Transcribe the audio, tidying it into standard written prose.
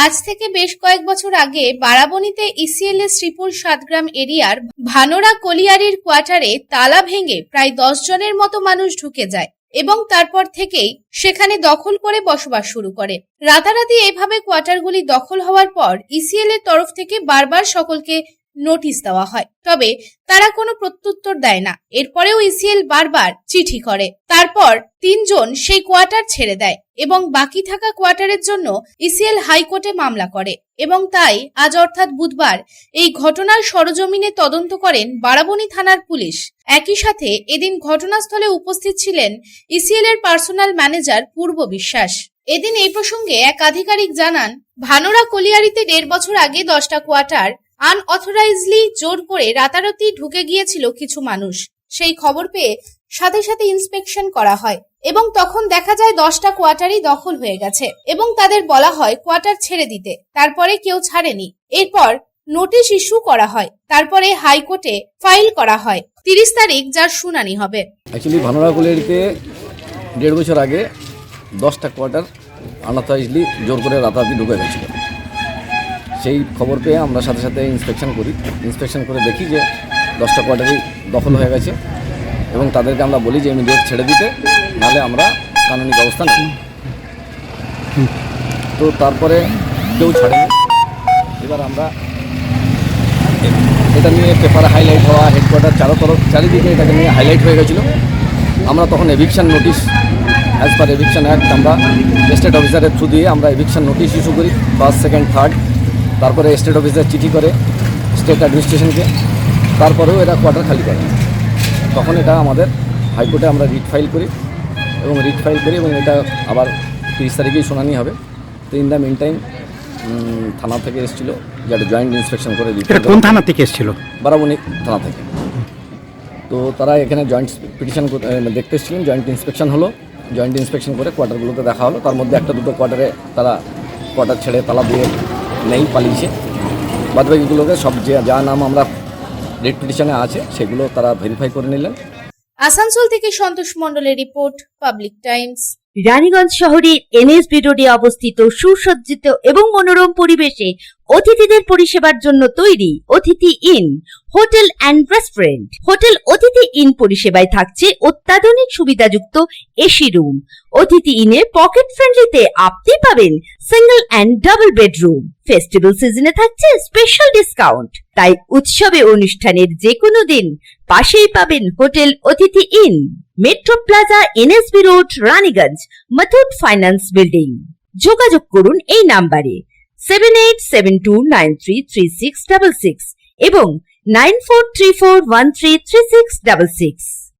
আজ থেকে বেশ কয়েক বছর আগে বারাবণীতে ইসিএল এর শ্রীপুর 7 গ্রাম এরিয়ার ভানোরা কলিয়ারির কোয়ার্টারে তালা ভেঙে প্রায় 10 জনের মতো মানুষ ঢুকে যায় এবং তারপর থেকেই সেখানে দখল করে বসবাস শুরু করে। রাতারাতি এভাবে কোয়ার্টারগুলি দখল হওয়ার পর ইসিএল এর তরফ থেকে বারবার সকলকে নোটিশ দেওয়া হয়, তবে তারা কোনো প্রত্যুত্তর দেয় না। এরপরেও ইসিএল বারবার চিঠি করে। তারপর 3 জন সেই কোয়ার্টার ছেড়ে দেয় এবং বাকি থাকা কোয়ার্টারের জন্য ইসিএল হাইকোর্টে মামলা করে এবং তাই আজ অর্থাৎ বুধবার এই ঘটনার সরজমিনে তদন্ত করেন বারাবণী থানার পুলিশ। একই সাথে এদিন ঘটনাস্থলে উপস্থিত ছিলেন ইসিএল এর পার্সোনাল ম্যানেজার পূর্ব বিশ্বাস। এদিন এই প্রসঙ্গে এক আধিকারিক জানান, ভানোরা কলিয়ারিতে 1.5 বছর আগে 10টা কোয়ার্টার আনঅথরাইজলি জোর করে রাতারাতি ঢুকে গিয়েছিল কিছু মানুষ। সেই খবর পেয়ে সাথে সাথে ইন্সপেকশন করা হয় এবং তখন দেখা যায় 10টা কোয়ার্টারই দখল হয়ে গেছে এবং তাদের বলা হয় কোয়ার্টার ছেড়ে দিতে। তারপরে কেউ ছাড়েনি। এরপর নোটিশ ইস্যু করা হয়, তারপরে হাইকোর্টে ফাইল করা হয় 30 তারিখ, যার শুনানি হবে। অ্যাকচুয়ালি ভানোরা কলিয়ারিতে 1.5 বছর আগে 10টা কোয়ার্টার আনঅথরাইজলি জোর করে রাতারাতি ঢুকে গেছিল। সেই খবর পেয়ে আমরা সাথে সাথে ইন্সপেকশন করি। ইন্সপেকশন করে দেখি যে 10টা কোয়ার্টারই দখল হয়ে গেছে এবং তাদেরকে আমরা বলি যে ইমিডিয়েট ছেড়ে দিতে, নাহলে আমরা কানুনি ব্যবস্থা নেব। তো তারপরে কেউ ছাড়েনি। এবার আমরা এটা নিয়ে পেপারে হাইলাইট হওয়া, হেডকোয়ার্টার চারিদিকে এটাকে নিয়ে হাইলাইট হয়ে গেছিলো। আমরা তখন eviction notice, as per eviction act, আমরা স্টেট অফিসারের থ্রু দিয়ে আমরা এভিকশন নোটিশ ইস্যু করি, 1st, 2nd, 3rd। তারপরে স্টেট অফিসার চিঠি করে স্টেট অ্যাডমিনিস্ট্রেশনকে, তারপরেও এরা কোয়ার্টার খালি করে। তখন এটা আমাদের হাইকোর্টে আমরা রিট ফাইল করি এবং এটা আবার 30 তারিখেই শুনানি হবে। তো ইন দ্য মিন টাইম থানা থেকে এসেছিলো, যেটা জয়েন্ট ইন্সপেকশন করে দিতে। কোন থানা থেকে এসেছিলো? বারাবণী থানা থেকে। তো তারা এখানে জয়েন্ট পিটিশন দেখতে এসেছিলেন। জয়েন্ট ইন্সপেকশন হলো, জয়েন্ট ইন্সপেকশন করে কোয়ার্টারগুলোতে দেখা হলো। তার মধ্যে 1-2 কোয়ার্টারে তারা কোয়ার্টার ছেড়ে তালা দিয়ে নেই, পালিয়েছে। বাদবাকিগুলোকে সব যা নাম আমরা রেড পিটিশনে আছে সেগুলো তারা ভেরিফাই করে নিলেন। আসানসোল থেকে সন্তোষ মণ্ডলের রিপোর্ট, পাবলিক টাইমস। রানীগঞ্জ শহরের এনএসবি রোডে অবস্থিত সুসজ্জিত এবং মনোরম পরিবেশে অতিথিদের পরিষেবার জন্য তৈরি অতিথি in hotel and restaurant. Hotel অতিথি ইন পরিষেবায় থাকছে অত্যাধুনিক সুবিধাযুক্ত এসি রুম। অতিথি ইনে পকেট ফ্রেন্ডলিতে আপনি পাবেন single and double bedroom. Festival সিজনে থাকছে স্পেশাল ডিসকাউন্ট। তাই উৎসবে অনুষ্ঠানের যে কোনো দিন পাশেই পাবেন হোটেল অতিথি in, metro plaza, NSB road, Raniganj, Muthoot finance building. যোগাযোগ করুন এই নাম্বারে 7872933666 এবং 9434133666।